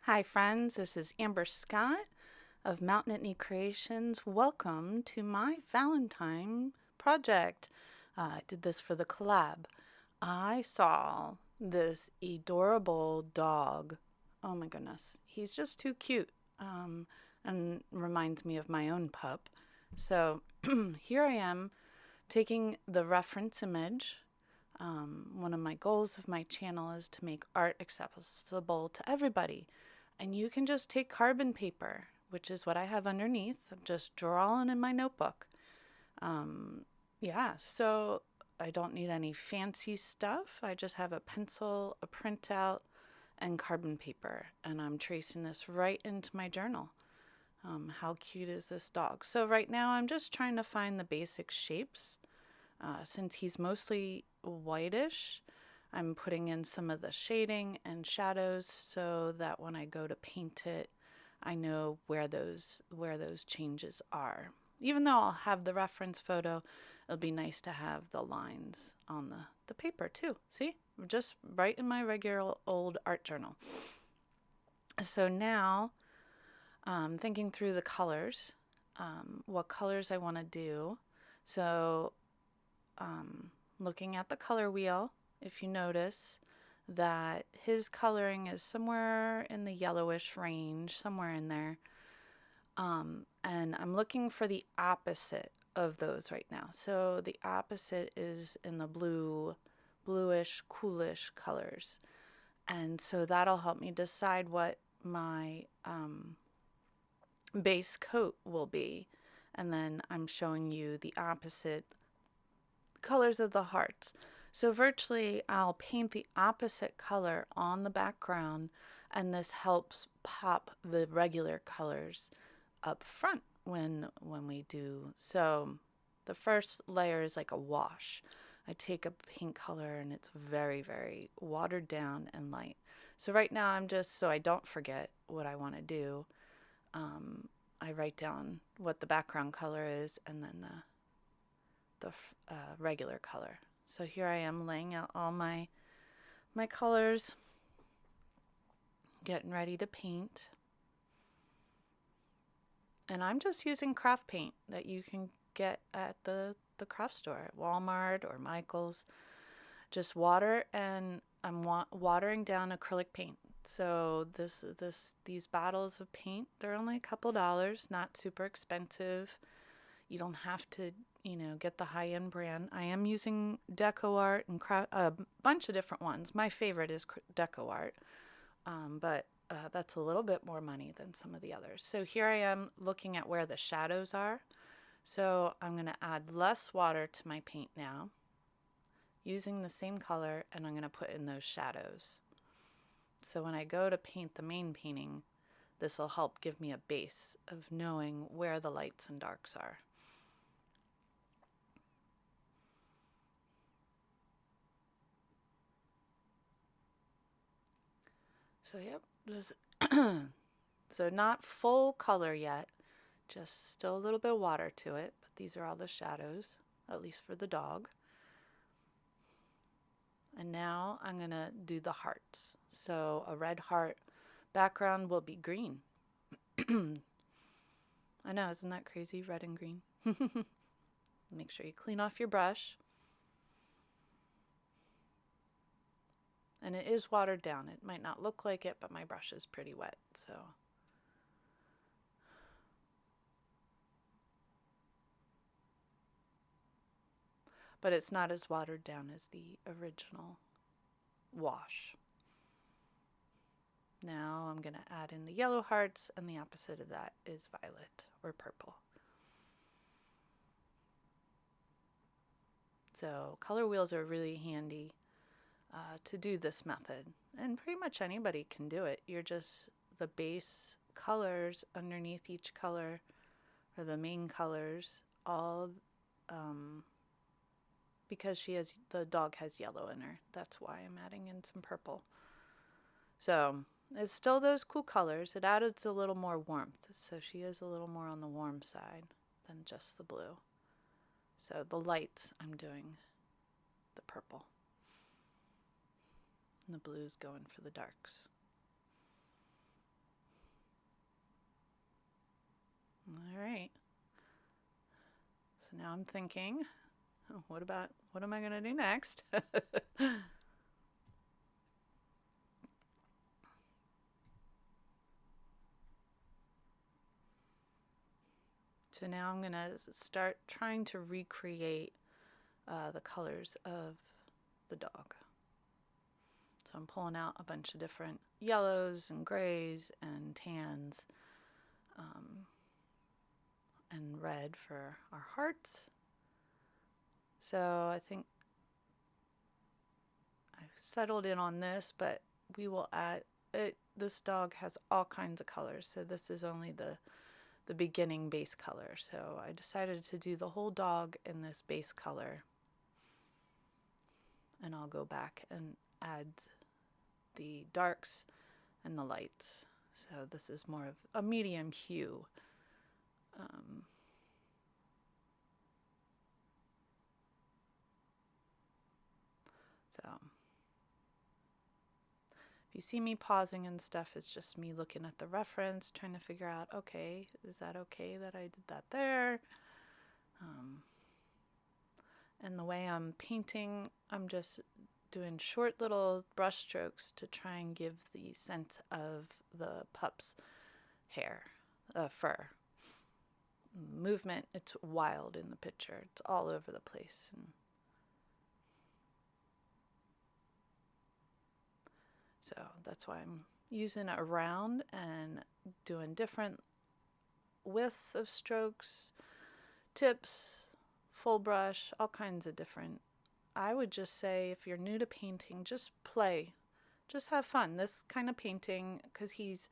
Hi friends, this is Amber Scott of Mountain at Knee Creations. Welcome to my Valentine project. I did this for the collab. I saw this adorable dog. Oh my goodness, he's just too cute and reminds me of my own pup. So here I am taking the reference image. One of my goals of my channel is to make art accessible to everybody. And you can just take carbon paper, which is what I have underneath. I'm just drawing in my notebook. Yeah, so I don't need any fancy stuff. I just have a pencil, a printout, and carbon paper. And I'm tracing this right into my journal. How cute is this dog? So right now I'm just trying to find the basic shapes. Since he's mostly whitish, I'm putting in some of the shading and shadows so that when I go to paint it, I know where those changes are. Even though I'll have the reference photo, it'll be nice to have the lines on the paper too. See? Just right in my regular old art journal. So now, thinking through the colors, what colors I want to do. So looking at the color wheel, if you notice that his coloring is somewhere in the yellowish range, somewhere in there. And I'm looking for the opposite of those right now. So the opposite is in the bluish, coolish colors. And so that'll help me decide what my base coat will be. And then I'm showing you the opposite colors of the hearts. So virtually I'll paint the opposite color on the background, and this helps pop the regular colors up front when we do. So the first layer is like a wash. I take a paint color and it's very, very watered down and light. So right now I'm just, so I don't forget what I want to do, I write down what the background color is and then the regular color. So here I am laying out all my colors, getting ready to paint. And I'm just using craft paint that you can get at the craft store, at Walmart or Michael's. Just water, and I'm watering down acrylic paint. So these bottles of paint, they're only a couple dollars, not super expensive. You don't have to, get the high-end brand. I am using Deco Art and a bunch of different ones. My favorite is Deco Art, but that's a little bit more money than some of the others. So here I am looking at where the shadows are. So I'm going to add less water to my paint now, using the same color, and I'm going to put in those shadows. So when I go to paint the main painting, this will help give me a base of knowing where the lights and darks are. So yep, just so not full color yet, just still a little bit of water to it, but these are all the shadows, at least for the dog. And now I'm gonna do the hearts. So a red heart background will be green. I know, isn't that crazy? Red and green. Make sure you clean off your brush. And it is watered down. It might not look like it, but my brush is pretty wet, so. But it's not as watered down as the original wash. Now I'm going to add in the yellow hearts, and the opposite of that is violet or purple. So color wheels are really handy to do this method, and pretty much anybody can do it. You're just the base colors underneath each color, or the main colors, all because the dog has yellow in her. That's why I'm adding in some purple. So it's still those cool colors. It adds a little more warmth, so she is a little more on the warm side than just the blue. So the lights, I'm doing the purple. And the blue's going for the darks. now I'm thinking, oh, what am I going to do next? So now I'm going to start trying to recreate the colors of the dog. So I'm pulling out a bunch of different yellows and grays and tans, and red for our hearts. So I think I've settled in on this, but we will add it. This dog has all kinds of colors, so this is only the beginning base color. So I decided to do the whole dog in this base color, and I'll go back and add the darks and the lights. So this is more of a medium hue. So if you see me pausing and stuff, it's just me looking at the reference, trying to figure out, okay, is that okay that I did that there? And the way I'm painting, I'm just doing short little brush strokes to try and give the sense of the pup's hair, fur. Movement, it's wild in the picture. It's all over the place. And so that's why I'm using it around and doing different widths of strokes, tips, full brush, all kinds of different. I would just say if you're new to painting, just play. Just have fun. This kind of painting, because he's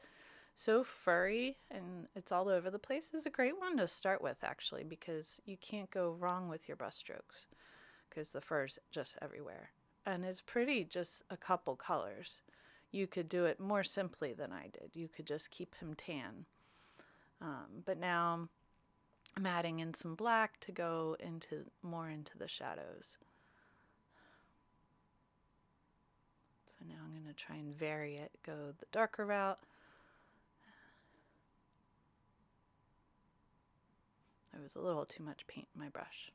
so furry and it's all over the place, is a great one to start with, actually, because you can't go wrong with your brush strokes because the fur's just everywhere. And it's pretty just a couple colors. You could do it more simply than I did. You could just keep him tan. But now I'm adding in some black to go more into the shadows. So now I'm going to try and vary it, go the darker route. There was a little too much paint in my brush.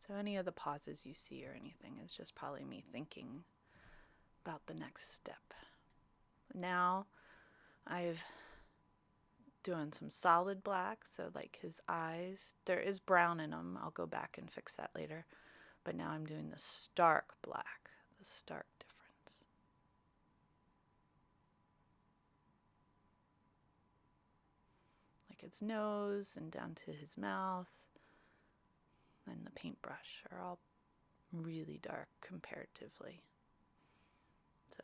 So any of the pauses you see or anything is just probably me thinking about the next step. Now I've doing some solid black, so like his eyes, there is brown in them. I'll go back and fix that later. But now I'm doing the stark black, the stark difference. Like his nose and down to his mouth. And the paintbrush are all really dark comparatively. So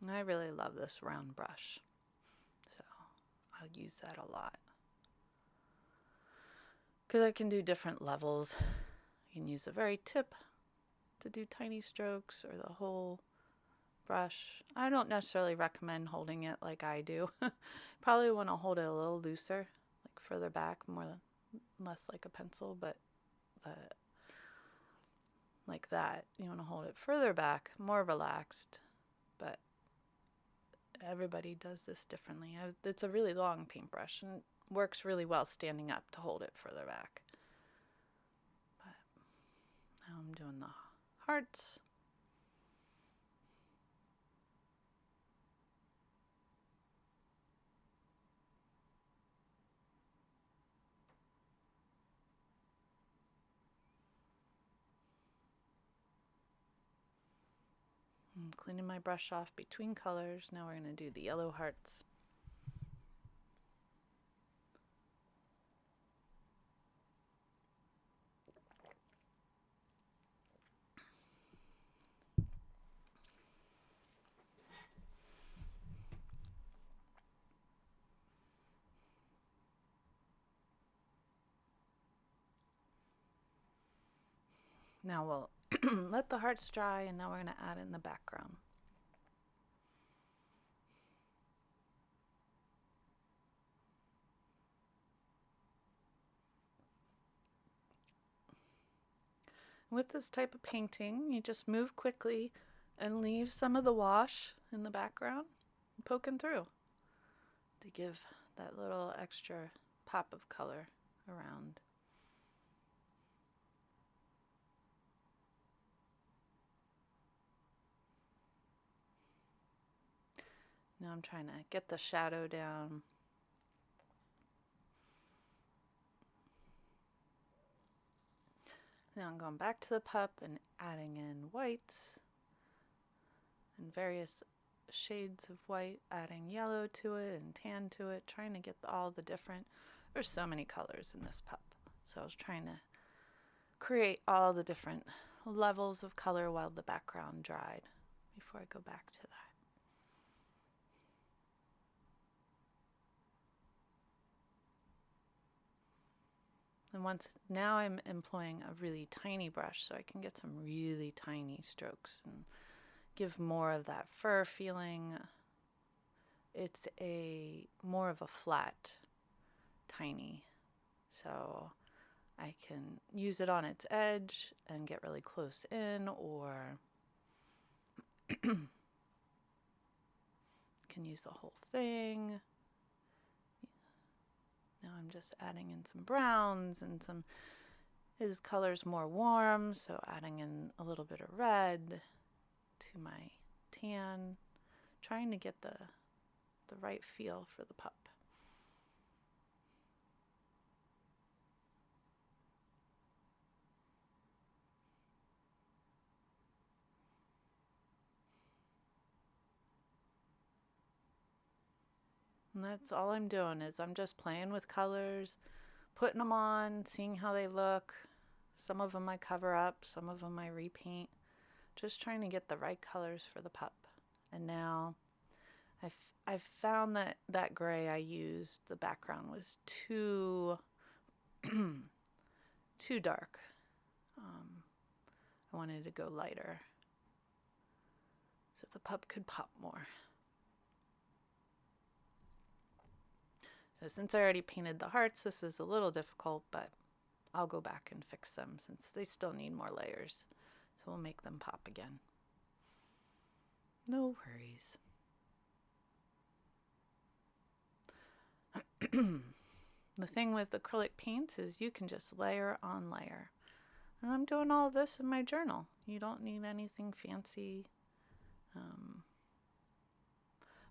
I really love this round brush, so I'll use that a lot because I can do different levels. You can use the very tip to do tiny strokes or the whole brush. I don't necessarily recommend holding it like I do. Probably want to hold it a little looser, like further back, less like a pencil, but like that. You want to hold it further back, more relaxed, but everybody does this differently. It's a really long paintbrush and works really well standing up to hold it further back. But now I'm doing the hearts. I'm cleaning my brush off between colors. Now we're going to do the yellow hearts. Now we'll let the hearts dry, and now we're going to add in the background. With this type of painting, you just move quickly and leave some of the wash in the background poking through to give that little extra pop of color around. Now I'm trying to get the shadow down. Now I'm going back to the pup and adding in whites and various shades of white, adding yellow to it and tan to it, trying to get all the different, there's so many colors in this pup. So I was trying to create all the different levels of color while the background dried before I go back to that. And now I'm employing a really tiny brush so I can get some really tiny strokes and give more of that fur feeling. It's more of a flat, tiny, so I can use it on its edge and get really close in, or can use the whole thing. Now I'm just adding in some browns and his color's more warm, so adding in a little bit of red to my tan, trying to get the right feel for the pup. And that's all I'm doing, is I'm just playing with colors, putting them on, seeing how they look. Some of them I cover up, some of them I repaint, just trying to get the right colors for the pup. And now I've found that gray I used, the background was too too dark. I wanted to go lighter so the pup could pop more. So since I already painted the hearts, this is a little difficult, but I'll go back and fix them since they still need more layers. So we'll make them pop again. No worries. The thing with acrylic paints is you can just layer on layer. And I'm doing all this in my journal. You don't need anything fancy.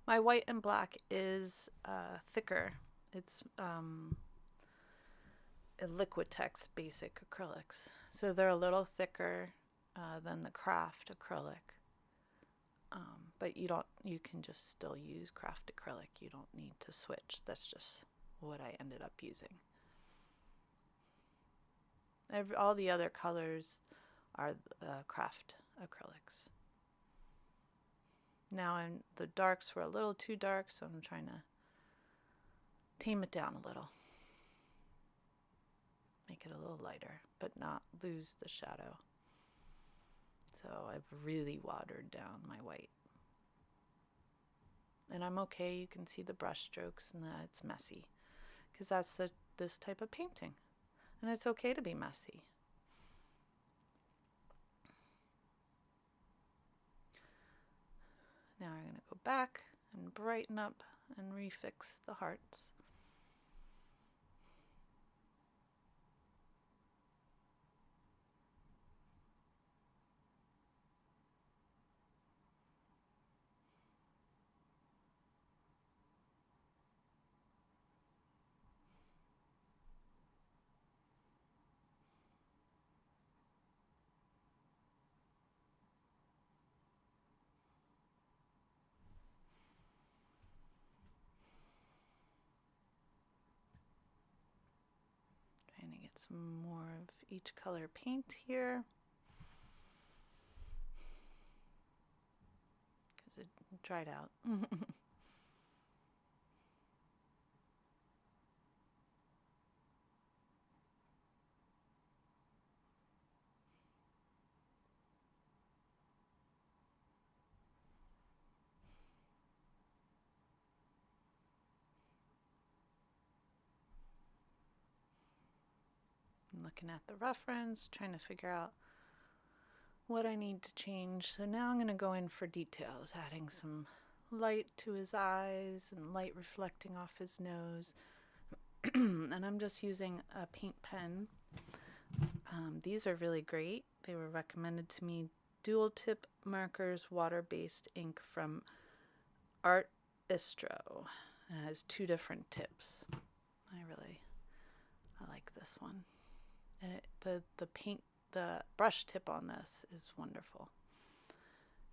My white and black is thicker. It's a Liquitex basic acrylics. So they're a little thicker than the craft acrylic. But you can just still use craft acrylic. You don't need to switch. That's just what I ended up using. All the other colors are craft acrylics. Now the darks were a little too dark, so I'm trying to tame it down a little. Make it a little lighter, but not lose the shadow. So I've really watered down my white. And I'm okay, you can see the brush strokes and that it's messy, because that's this type of painting. And it's okay to be messy. Now I'm going to go back and brighten up and refix the hearts. Trying to get some more of each color paint here, because it dried out. Looking at the reference, trying to figure out what I need to change. So now I'm going to go in for details, adding some light to his eyes and light reflecting off his nose. And I'm just using a paint pen. These are really great. They were recommended to me. Dual tip markers, water-based ink from Art Istro. It has 2 different tips. I like this one. And the brush tip on this is wonderful.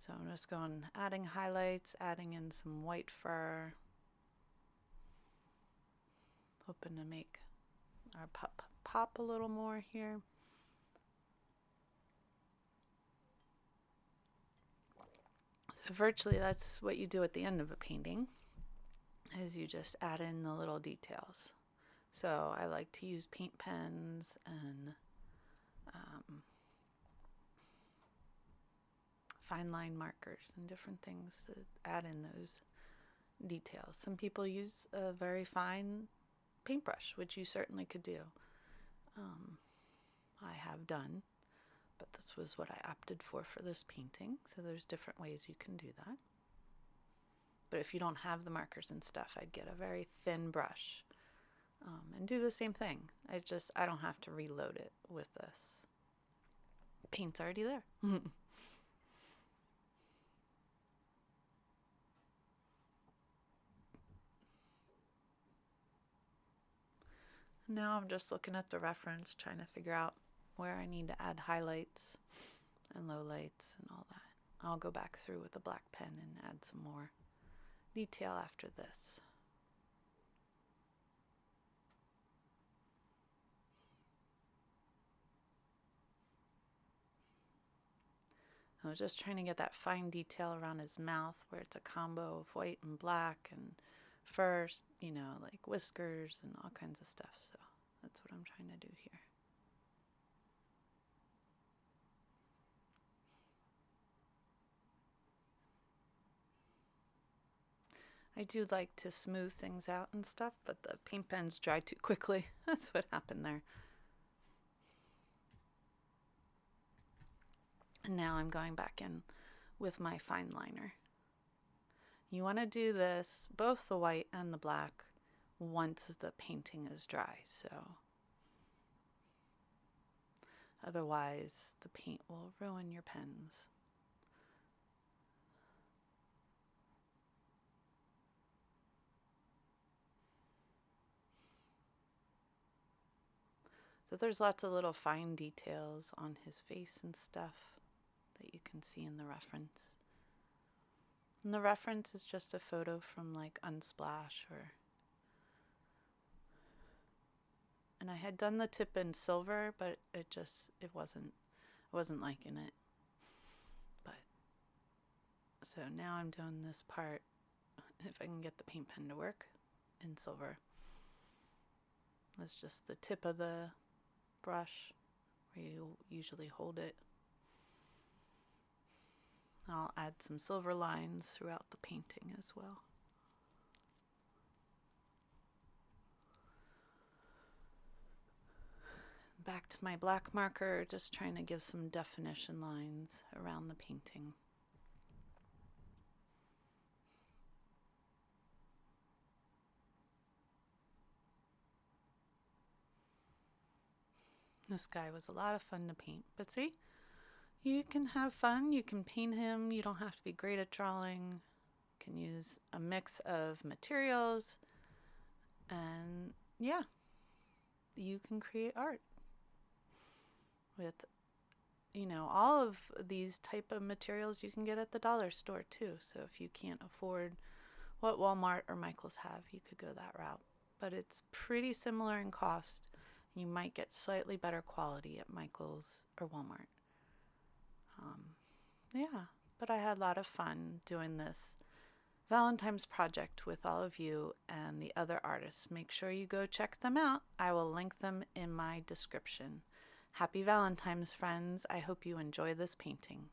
So I'm just going, adding highlights, adding in some white fur. Hoping to make our pup pop a little more here. So virtually that's what you do at the end of a painting, is you just add in the little details. So I like to use paint pens and fine line markers and different things to add in those details. Some people use a very fine paintbrush, which you certainly could do. I have done, but this was what I opted for this painting. So there's different ways you can do that. But if you don't have the markers and stuff, I'd get a very thin brush and do the same thing. I don't have to reload it with this. Paint's already there. Now I'm just looking at the reference, trying to figure out where I need to add highlights and lowlights and all that. I'll go back through with a black pen and add some more detail after this. I was just trying to get that fine detail around his mouth where it's a combo of white and black and fur, like whiskers and all kinds of stuff. So that's what I'm trying to do here. I do like to smooth things out and stuff, but the paint pens dry too quickly. That's what happened there. And now I'm going back in with my fine liner. You want to do this, both the white and the black, once the painting is dry. So otherwise the paint will ruin your pens. So there's lots of little fine details on his face and stuff that you can see in the reference. And the reference is just a photo from like Unsplash and I had done the tip in silver, but I wasn't liking it. But so now I'm doing this part, if I can get the paint pen to work, in silver. That's just the tip of the brush where you usually hold it. I'll add some silver lines throughout the painting as well. Back to my black marker, just trying to give some definition lines around the painting. This guy was a lot of fun to paint, but see, you can have fun, you can paint him, you don't have to be great at drawing. You can use a mix of materials, and yeah, you can create art with, all of these type of materials you can get at the dollar store too. So if you can't afford what Walmart or Michael's have, you could go that route. But it's pretty similar in cost. You might get slightly better quality at Michael's or Walmart. Yeah, but I had a lot of fun doing this Valentine's project with all of you and the other artists. Make sure you go check them out. I will link them in my description. Happy Valentine's, friends. I hope you enjoy this painting.